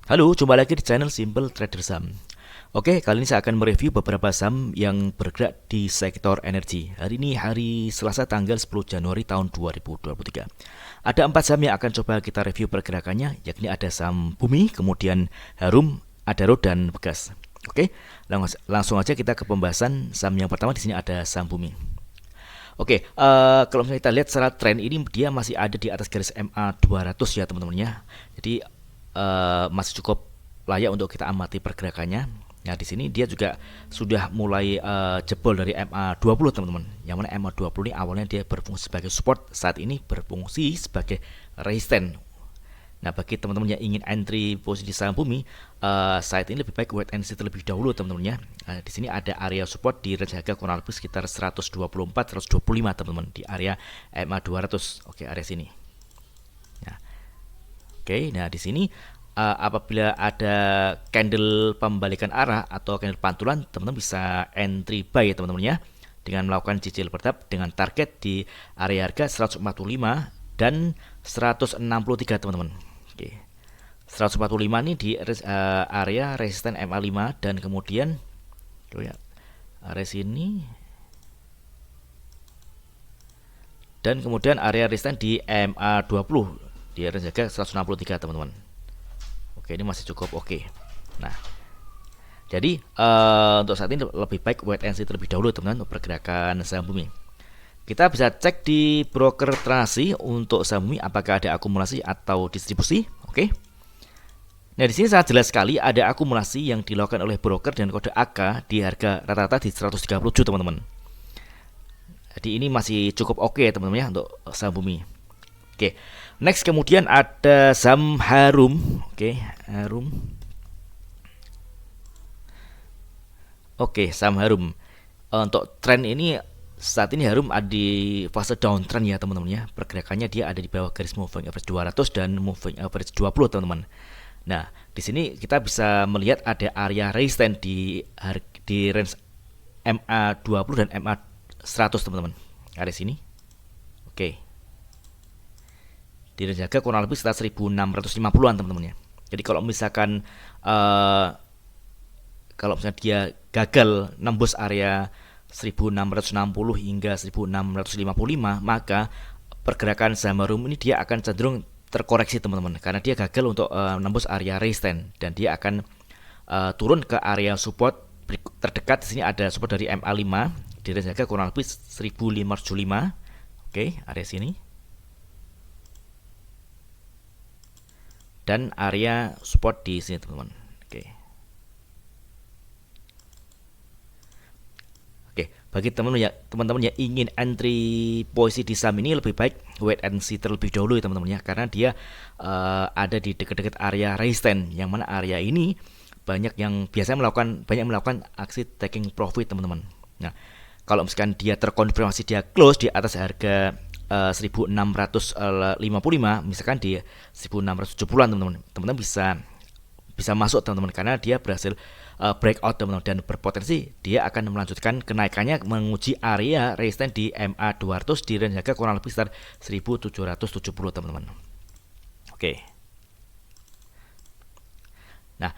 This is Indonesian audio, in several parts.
Halo, jumpa lagi di channel Simple Trader Saham. Oke, kali ini saya akan mereview beberapa saham yang bergerak di sektor energi. Hari ini hari Selasa tanggal 10 Januari tahun 2023. Ada 4 saham yang akan coba kita review pergerakannya, yakni ada saham Bumi, kemudian Harum, Adaro, dan Begas. Oke, langsung aja kita ke pembahasan saham yang pertama. Di sini ada saham Bumi. Oke, kalau misalnya kita lihat secara tren ini dia masih ada di atas garis MA 200 ya teman-teman ya. Jadi masih cukup layak untuk kita amati pergerakannya. Nah, di sini dia juga sudah mulai jebol dari MA20 teman-teman. Yang mana MA20 ini awalnya dia berfungsi sebagai support, saat ini berfungsi sebagai resisten. Nah, bagi teman-teman yang ingin entry posisi saham Bumi, saat ini lebih baik wait and see terlebih dahulu teman-teman ya. Di sini ada area support di range harga kurang lebih sekitar 124-125 teman-teman di area MA200. Oke, area sini. Oke, nah di sini apabila ada candle pembalikan arah atau candle pantulan, teman-teman bisa entry buy ya teman-teman ya, dengan melakukan cicil bertahap dengan target di area harga 145 dan 163 teman-teman. Oke. 145 ini di area resisten MA5 dan kemudian ya, area sini dan kemudian area resisten di MA20 di range harga 163 teman-teman. Oke, ini masih cukup oke. Nah, jadi untuk saat ini lebih baik wait and see terlebih dahulu teman-teman untuk pergerakan saham Bumi. Kita bisa cek di broker transaksi untuk saham Bumi apakah ada akumulasi atau distribusi. Oke. Nah, di sini sangat jelas sekali ada akumulasi yang dilakukan oleh broker dan kode AK di harga rata-rata di 137 teman-teman. Jadi ini masih cukup oke teman-teman ya untuk saham Bumi. Oke, next kemudian ada saham Harum. Oke, Harum. Oke, saham Harum. Untuk tren ini saat ini Harum ada di fase downtrend ya teman-teman ya. Pergerakannya dia ada di bawah garis moving average 200 dan moving average 20 teman-teman. Nah, di sini kita bisa melihat ada area resistance di range MA20 dan MA100 teman-teman. Area sini. Oke. Di range harga kurang lebih sekitar 1650-an teman-teman ya. Jadi kalau misalkan dia gagal nembus area 1660 hingga 1655, maka pergerakan saham Harum ini dia akan cenderung terkoreksi teman-teman, karena dia gagal untuk nembus area resistance dan dia akan turun ke area support terdekat. Di sini ada support dari MA5 di range harga kurang lebih 1575. Oke, area sini. Dan area support di sini teman-teman. Oke, bagi teman-teman yang ingin entry posisi di saham ini lebih baik wait and see terlebih dahulu ya teman-teman ya, karena dia ada di dekat-dekat area resistance, yang mana area ini banyak melakukan aksi taking profit teman-teman. Nah, kalau misalkan dia terkonfirmasi dia close di atas harga 1655, misalkan di 1670-an teman-teman bisa masuk teman-teman, karena dia berhasil breakout teman-teman dan berpotensi dia akan melanjutkan kenaikannya menguji area resistance di MA200 di range harga kurang lebih sekitar 1770 teman-teman. Oke. Nah,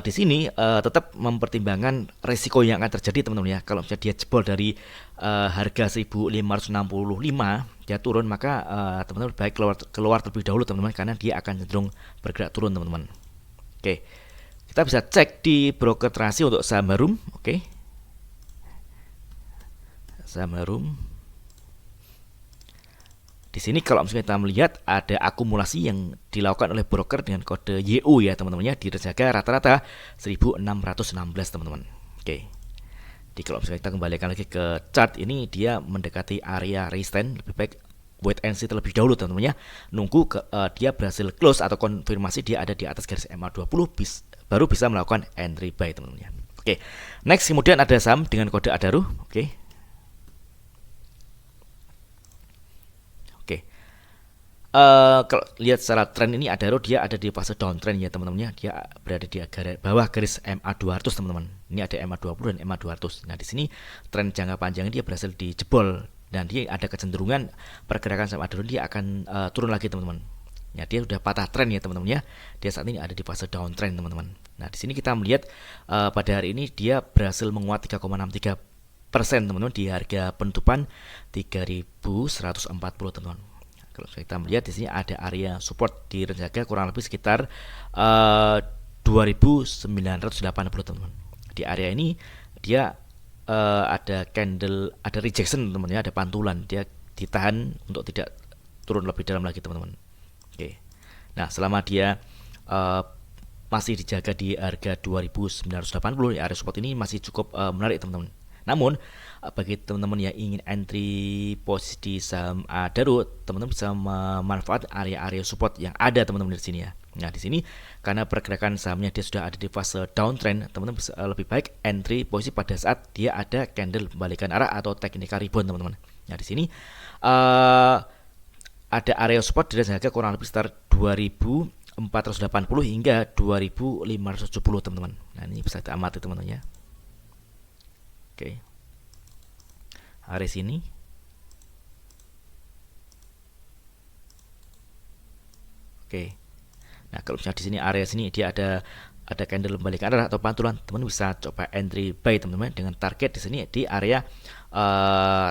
di sini tetap mempertimbangkan resiko yang akan terjadi teman-teman ya. Kalau misalnya dia jebol dari harga 1565 dia turun, maka teman-teman baik keluar terlebih dahulu teman-teman, karena dia akan cenderung bergerak turun teman-teman. Oke, kita bisa cek di broker transaksi untuk saham Harum. Oke, saham Harum. Di sini kalau misalnya kita melihat ada akumulasi yang dilakukan oleh broker dengan kode YU ya teman-teman ya, di harga rata-rata 1616 teman-teman. Oke. Jadi kalau misalnya kita kembalikan lagi ke chart ini, dia mendekati area resistance, lebih baik wait and see terlebih dahulu teman-teman ya. Nunggu dia berhasil close atau konfirmasi dia ada di atas garis MA20 baru bisa melakukan entry buy teman-teman ya. Oke. Next kemudian ada saham dengan kode Adaro. Oke. Kalau lihat secara tren ini Adaro dia ada di fase downtrend ya teman-teman ya. Dia berada di bawah garis MA200 teman-teman. Ini ada MA20 dan MA200. Nah, di sini tren jangka panjang dia berhasil dijebol dan dia ada kecenderungan pergerakan saham Adaro dia akan turun lagi teman-teman. Ya, dia sudah patah tren ya teman-teman ya. Dia saat ini ada di fase downtrend teman-teman. Nah, di sini kita melihat pada hari ini dia berhasil menguat 3,63% teman-teman di harga penutupan 3.140 teman-teman. Kalau kita melihat di sini ada area support di range harga kurang lebih sekitar 2.980 teman-teman. Di area ini dia ada candle, ada rejection teman-teman ya, ada pantulan. Dia ditahan untuk tidak turun lebih dalam lagi teman-teman. Oke. Nah, selama dia masih dijaga di harga 2.980, area support ini masih cukup menarik teman-teman. Namun bagi teman-teman yang ingin entry posisi di saham Adaro, teman-teman bisa memanfaatkan area-area support yang ada teman-teman di sini ya. Nah, di sini karena pergerakan sahamnya dia sudah ada di fase downtrend, teman-teman bisa lebih baik entry posisi pada saat dia ada candle pembalikan arah atau technical rebound teman-teman. Nah, di sini ada area support di harga kurang lebih sekitar 2.480 hingga 2.570 teman-teman. Nah, ini bisa kita amati teman-teman ya. Oke. Area sini. Oke. Nah, kalau misalnya di sini area sini dia ada candle pembalikan arah atau pantulan, teman-teman bisa coba entry buy teman-teman dengan target di sini di area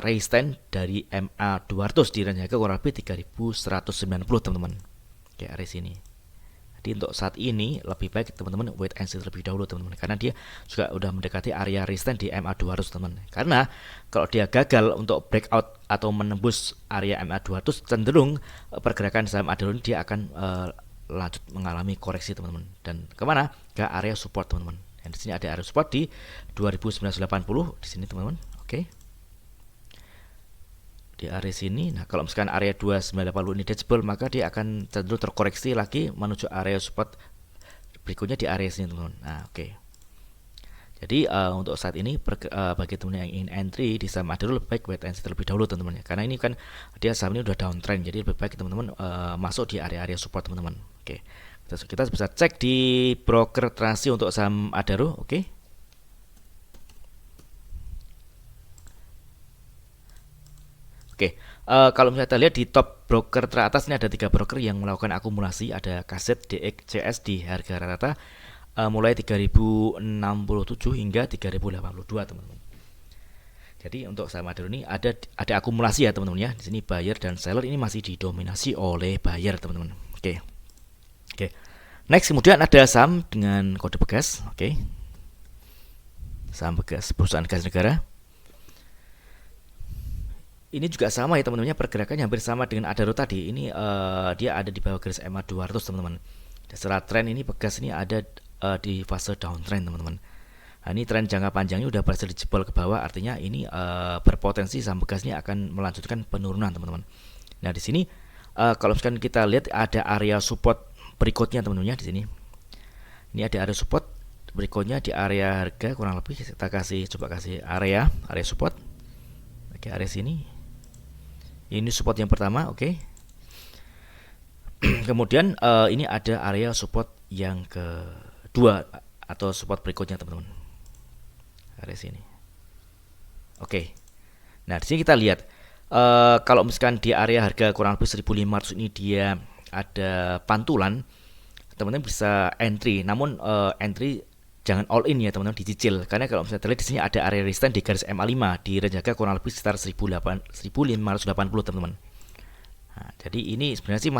resistance dari MA 200 di range harga kurang lebih 3.190 teman-teman. Oke, area sini. Jadi untuk saat ini lebih baik teman-teman wait and see terlebih dahulu teman-teman, karena dia juga udah mendekati area resistance di MA 200 teman-teman. Karena kalau dia gagal untuk breakout atau menembus area MA 200, cenderung pergerakan saham Adaro ini dia akan lanjut mengalami koreksi teman-teman. Dan kemana? Ke area support teman-teman. Dan di sini ada area support di 2.980 di sini teman-teman. Oke. Di area sini. Nah, kalau misalkan area 2980 ini touchable, maka dia akan cenderung terkoreksi lagi menuju area support berikutnya di area sini teman-teman. Nah, oke. Jadi untuk saat ini bagi teman yang ingin entry di saham Adaro lebih baik wait and see terlebih dahulu teman-teman ya. Karena ini kan dia saham ini udah downtrend, jadi lebih baik teman-teman masuk di area-area support teman-teman. Oke. Kita bisa cek di broker transaksi untuk saham Adaro, oke. Oke, kalau misalnya kita lihat di top broker teratas ini ada 3 broker yang melakukan akumulasi. Ada Kaset, DX, CS di harga rata mulai 3.067 hingga 3.082 teman-teman. Jadi untuk saham Adaro ini ada akumulasi ya teman-teman ya. Di sini buyer dan seller ini masih didominasi oleh buyer teman-teman. Oke. Next kemudian ada saham dengan kode Pegas. Oke. Saham Pegas perusahaan gas negara. Ini juga sama ya teman-teman, pergerakannya hampir sama dengan Adaro tadi. Ini dia ada di bawah garis MA 200 teman-teman. Secara tren ini Pegas ini ada di fase downtrend teman-teman. Nah, ini tren jangka panjangnya udah berhasil dijebol ke bawah, artinya ini berpotensi saham Pegas ini akan melanjutkan penurunan teman-teman. Nah, di sini kalau misalkan kita lihat ada area support berikutnya teman-teman ya di sini. Ini ada area support berikutnya di area harga kurang lebih kita coba kasih area support. Oke, area sini. Ini support yang pertama, oke. Kemudian ini ada area support yang kedua atau support berikutnya teman-teman. Area sini. Oke. Nah, di sini kita lihat kalau misalkan di area harga kurang lebih 1.500 ini dia ada pantulan, teman-teman bisa entry. Namun entry jangan all in ya teman-teman, dicicil. Karena kalau misalnya terlihat di sini ada area resistance di garis MA5 di range harga kurang lebih sekitar 1.580 teman-teman. Nah, jadi ini sebenarnya sih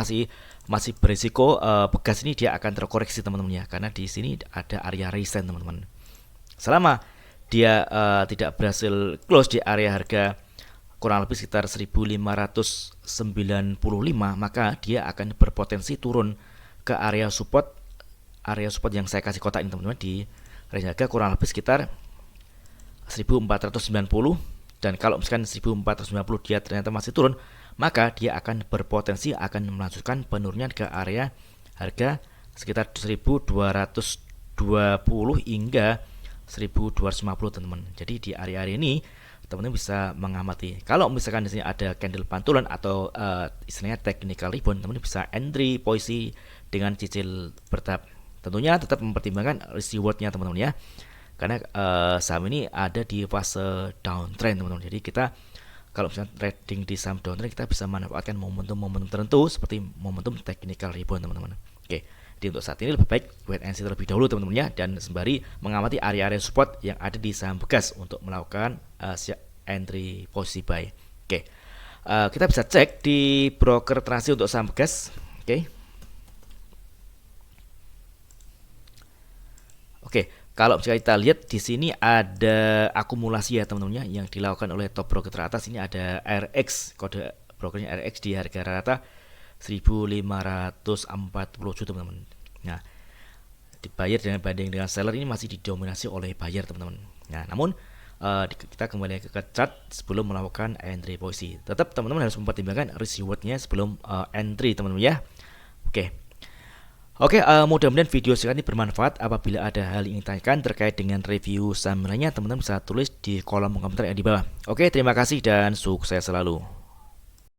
masih berisiko Pegas ini dia akan terkoreksi teman-teman ya, karena di sini ada area resistance teman-teman. Selama dia tidak berhasil close di area harga kurang lebih sekitar 1.595, maka dia akan berpotensi turun ke area support yang saya kasih kotak ini teman-teman, di range harga kurang lebih sekitar 1490. Dan kalau misalkan 1490 dia ternyata masih turun, maka dia akan berpotensi akan melanjutkan penurunan ke area harga sekitar 1220 hingga 1250 teman-teman. Jadi di area-area ini teman-teman bisa mengamati. Kalau misalkan di sini ada candle pantulan atau istilahnya technical rebound, teman-teman bisa entry posisi dengan cicil bertahap. Tentunya tetap mempertimbangkan risk rewardnya teman-teman ya, karena saham ini ada di fase downtrend teman-teman. Jadi kita kalau misalnya trading di saham downtrend, kita bisa manfaatkan momentum-momentum tertentu seperti momentum technical rebound teman-teman. Oke, jadi untuk saat ini lebih baik wait and see terlebih dahulu teman-teman ya, dan sembari mengamati area-area support yang ada di saham bekas untuk melakukan entry posisi buy. Oke, kita bisa cek di broker transaksi untuk saham bekas. Oke, kalau misalnya kita lihat di sini ada akumulasi ya teman-teman ya, yang dilakukan oleh top broker teratas. Ini ada RX, kode brokernya RX di harga rata 1.540 teman-teman. Nah, di buyer dengan banding dengan seller ini masih didominasi oleh buyer teman-teman. Nah, namun kita kembali ke chart sebelum melakukan entry posisi. Tetap teman-teman harus mempertimbangkan risk rewardnya sebelum entry teman-teman ya. Oke, mudah-mudahan video sekarang ini bermanfaat. Apabila ada hal yang ingin ditanyakan terkait dengan review saham lainnya, teman-teman bisa tulis di kolom komentar yang di bawah. Oke, terima kasih dan sukses selalu.